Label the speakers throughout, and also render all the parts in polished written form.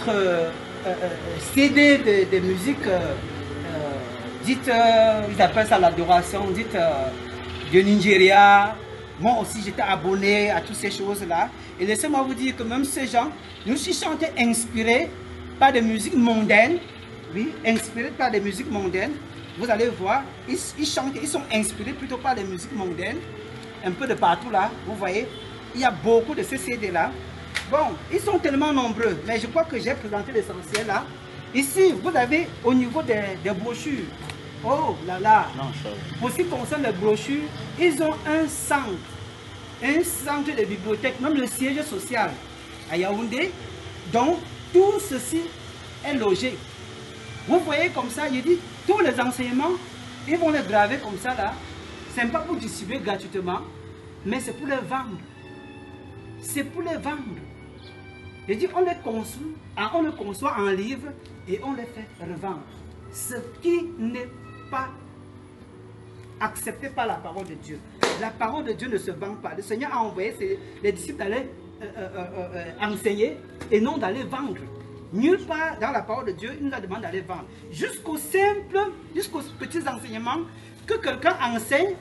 Speaker 1: votre CD de musique, dites, ils appellent ça l'adoration, dites de Nigeria. Moi aussi, j'étais abonné à toutes ces choses-là. Et laissez-moi vous dire que même ces gens, nous aussi chantés inspirés par des musiques mondaines. Oui, inspirés par des musiques mondaines. Vous allez voir, ils chantent, ils sont inspirés plutôt par des musiques mondaines. Un peu de partout là, vous voyez. Il y a beaucoup de ces CD-là. Bon, ils sont tellement nombreux, mais je crois que j'ai présenté l'essentiel là. Ici, vous avez au niveau des brochures. Oh là là. Pour ce qui concerne les brochures, ils ont un centre de bibliothèque, même le siège social à Yaoundé. Donc, tout ceci est logé. Vous voyez comme ça, je dis, tous les enseignements, ils vont les graver comme ça là. Ce n'est pas pour distribuer gratuitement, mais c'est pour les vendre. C'est pour les vendre. Je dis, on les conçoit en livre et on les fait revendre. Ce qui n'est pas accepté par la parole de Dieu. La parole de Dieu ne se vend pas. Le Seigneur a envoyé les disciples d'aller enseigner et non d'aller vendre. Nulle part dans la parole de Dieu, il nous a demandé d'aller vendre. Jusqu'aux petits enseignements que quelqu'un enseigne,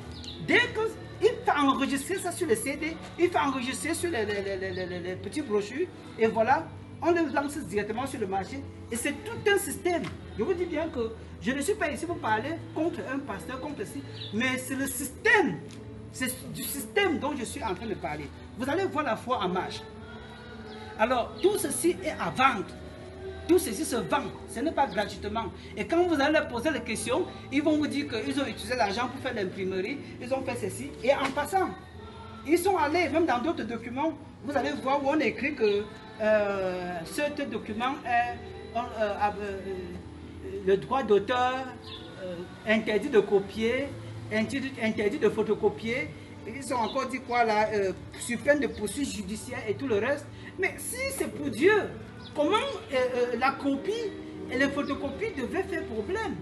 Speaker 1: dès qu'il fait enregistrer ça sur les CD, il fait enregistrer sur les petits brochures, et voilà, on les lance directement sur le marché. Et c'est tout un système. Je vous dis bien que je ne suis pas ici pour parler contre un pasteur, contre ci, mais c'est le système. C'est du système dont je suis en train de parler. Vous allez voir la foi en marche. Alors, tout ceci est à vendre. Tout ceci se vend, ce n'est pas gratuitement. Et quand vous allez leur poser les questions, ils vont vous dire qu'ils ont utilisé l'argent pour faire l'imprimerie, ils ont fait ceci. Et en passant, ils sont allés, même dans d'autres documents, vous allez voir où on écrit que ce document est le droit d'auteur, interdit de copier, interdit de photocopier. Ils ont encore dit quoi là, sur peine de poursuite judiciaire et tout le reste. Mais si c'est pour Dieu, comment la copie et les photocopies devaient faire problème?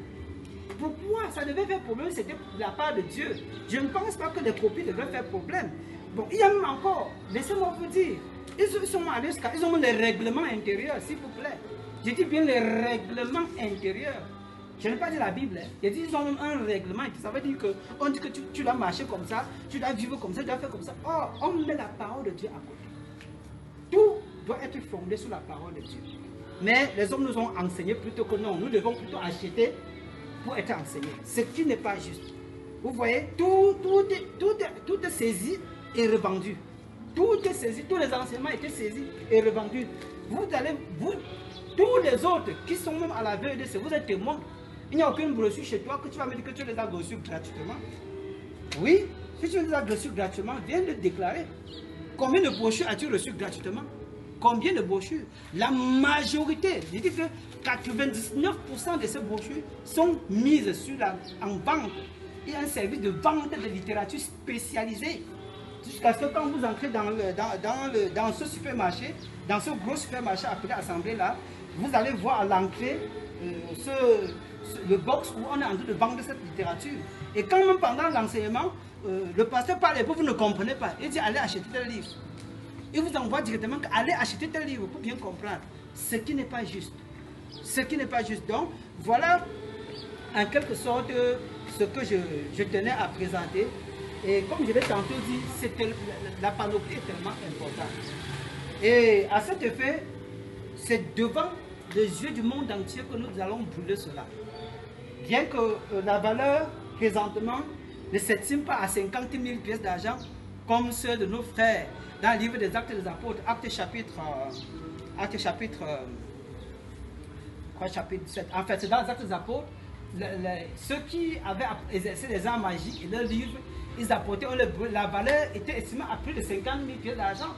Speaker 1: Pourquoi ça devait faire problème? C'était de la part de Dieu. Je ne pense pas que les copies devaient faire problème. Bon, il y a même encore, laissez-moi vous dire, ils sont allés jusqu'à, ils ont même les règlements intérieurs, s'il vous plaît. Je dis bien les règlements intérieurs. Je n'ai pas dit la Bible. Hein. Je dis ils ont même un règlement. Ça veut dire que on dit que tu dois marcher comme ça, tu dois vivre comme ça, tu dois faire comme ça. Or, on met la parole de Dieu à côté. Tout doit être fondé sur la parole de Dieu. Mais les hommes nous ont enseigné plutôt que non. Nous devons plutôt acheter pour être enseignés. Ce qui n'est pas juste. Vous voyez, tout est saisi et revendu. Tout est saisi, tous les enseignements étaient saisis et revendus. Tous les autres qui sont même à la veille de ce, vous êtes témoins. Il n'y a aucune brochure chez toi que tu vas me dire que tu les as reçus gratuitement. Oui, si tu les as reçus gratuitement, viens de déclarer. Combien de brochures as-tu reçues gratuitement? Combien de brochures? La majorité, je dis que 99% de ces brochures sont mises en vente. Il y a un service de vente de littérature spécialisée. Jusqu'à ce que quand vous entrez dans ce supermarché, dans ce gros supermarché appelé Assemblée là, vous allez voir à l'entrée le box où on est en train de vendre cette littérature. Et quand même pendant l'enseignement, le pasteur parle et vous ne comprenez pas. Il dit allez acheter tel livre. Il vous envoie directement allez acheter tel livre pour bien comprendre. Ce qui n'est pas juste. Ce qui n'est pas juste. Donc voilà en quelque sorte ce que je tenais à présenter. Et comme je l'ai tantôt dit, la panoplie est tellement importante. Et à cet effet, c'est devant les yeux du monde entier que nous allons brûler cela. Bien que la valeur présentement ne s'estime pas à 50 000 pièces d'argent comme ceux de nos frères dans le livre des Actes des Apôtres, Actes chapitre 17. En fait, c'est dans les Actes des Apôtres, ceux qui avaient exercé les arts magiques et leurs livres, ils apportaient, la valeur était estimée à plus de 50 000 pièces d'argent.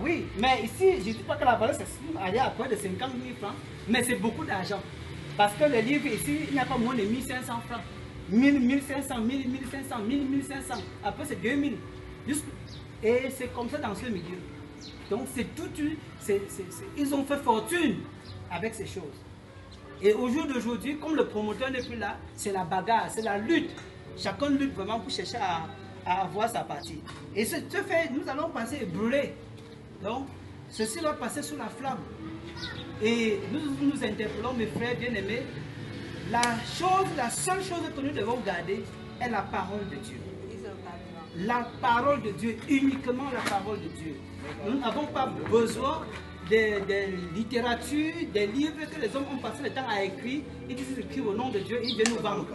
Speaker 1: Oui, mais ici, je ne dis pas que la valeur s'estime à près de 50 000 francs, mais c'est beaucoup d'argent. Parce que les livres ici, il n'y a pas moins de 1500 francs. 1000, 1500, 1000, 1500, 1000, 1500. Après, c'est 2000. Et c'est comme ça dans ce milieu. Donc, c'est tout. Ils ont fait fortune avec ces choses. Et au jour d'aujourd'hui, comme le promoteur n'est plus là, c'est la bagarre, c'est la lutte. Chacun lutte vraiment pour chercher à avoir sa partie. Et ce fait, nous allons passer et brûler. Donc, ceci va passer sous la flamme. Et nous nous interpellons, mes frères bien-aimés, la seule chose que nous devons garder est la parole de Dieu. La parole de Dieu, uniquement la parole de Dieu. Nous n'avons pas besoin des littératures, des livres que les hommes ont passé le temps à écrire. Ils disent écrire au nom de Dieu et ils viennent nous vendre.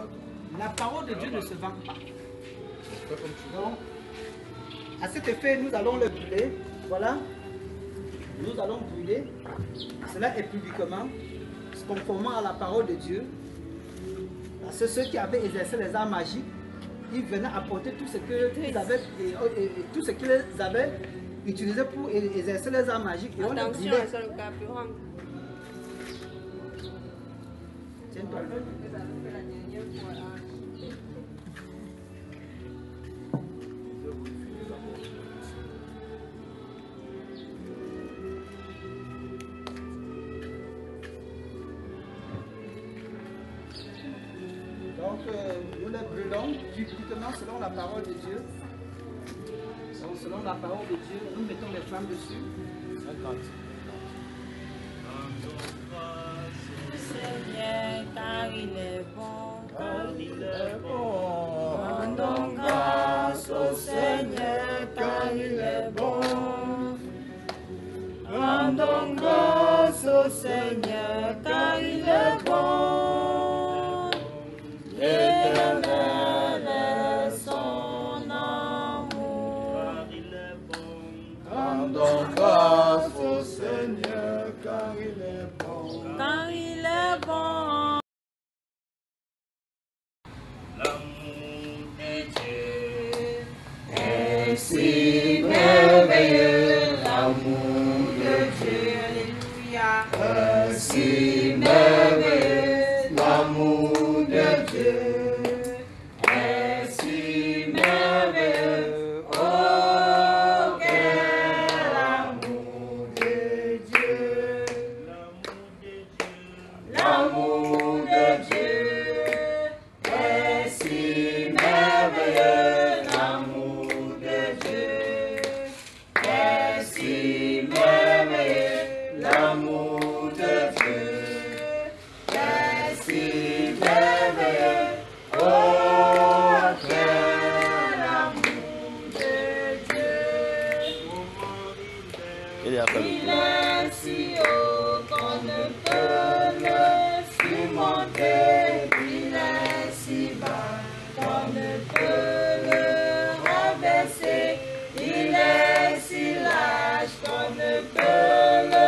Speaker 1: La parole de Dieu ne se vend pas. Donc, à cet effet, nous allons le brûler. Voilà. Nous allons brûler. Cela est publiquement, conformément à la parole de Dieu. Parce que ceux qui avaient exercé les arts magiques, ils venaient apporter tout ce qu'ils avaient, tout ce qu'ils avaient utilisé pour exercer les arts magiques. Et on les brûlait. Tiens-toi. Donc, nous les brûlons publiquement selon la parole de Dieu. Donc, selon la parole de Dieu, nous mettons les flammes dessus.
Speaker 2: Seigneur, car il est bon, car il est bon. Rendons grâce au Seigneur, car il est bon. Rendons grâce au Seigneur, car il est bon. Éternel est son amour. Car il est bon.
Speaker 3: Rendons grâce au Seigneur, car il est bon.
Speaker 2: Car il est bon.
Speaker 4: L'amour de Dieu
Speaker 2: est si merveilleux, l'amour de Dieu, alléluia,
Speaker 3: Est si merveilleux, l'amour de Dieu.
Speaker 2: est si merveilleux, oh quel amour de Dieu, l'amour de Dieu est si merveilleux, l'amour de Dieu est si merveilleux, l'amour de Dieu est si merveilleux, oh quel amour de Dieu.
Speaker 3: Il a fait
Speaker 2: Il est si haut qu'on ne peut le surmonter. Il est si bas qu'on ne peut le renverser. Il est si large qu'on ne peut le...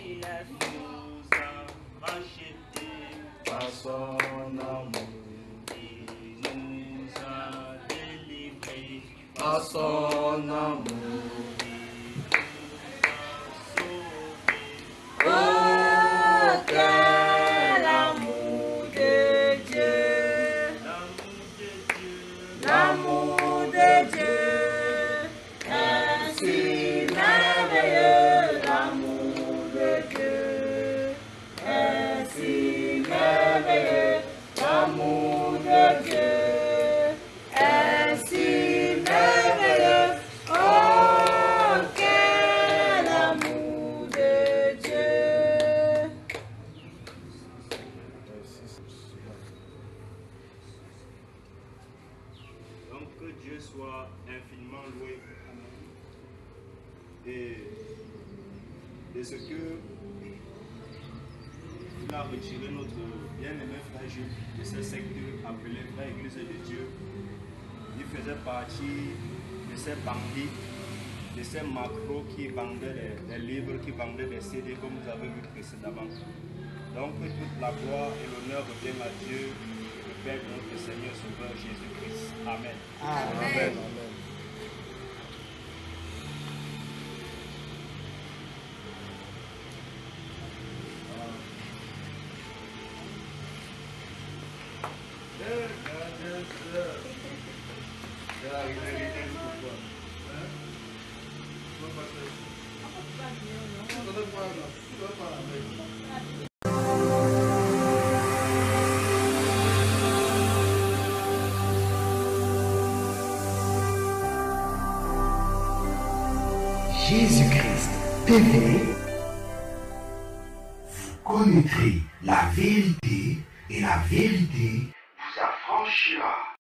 Speaker 4: il nous a rachetés,
Speaker 3: par son amour,
Speaker 4: il nous a délivrés,
Speaker 3: par son amour.
Speaker 2: Oh, quel amour de Dieu! L'amour de Dieu est si merveilleux, l'amour de Dieu est si merveilleux, l'amour de Dieu est si merveilleux, oh quel amour de Dieu!
Speaker 4: Donc que Dieu soit infiniment loué et de ce que il a retiré notre bien-aimé frère Jules de ce secteur appelé Frère Église de Dieu. Il faisait partie de ces bandits, de ces macros qui vendaient des livres, qui vendaient des CD comme vous avez vu précédemment. Donc que toute la gloire et l'honneur reviennent à Dieu, le Père de notre Seigneur Sauveur Jésus-Christ. Amen.
Speaker 3: Amen.
Speaker 5: Jésus-Christ TV, vous connaîtrez la vérité et la vérité vous affranchira.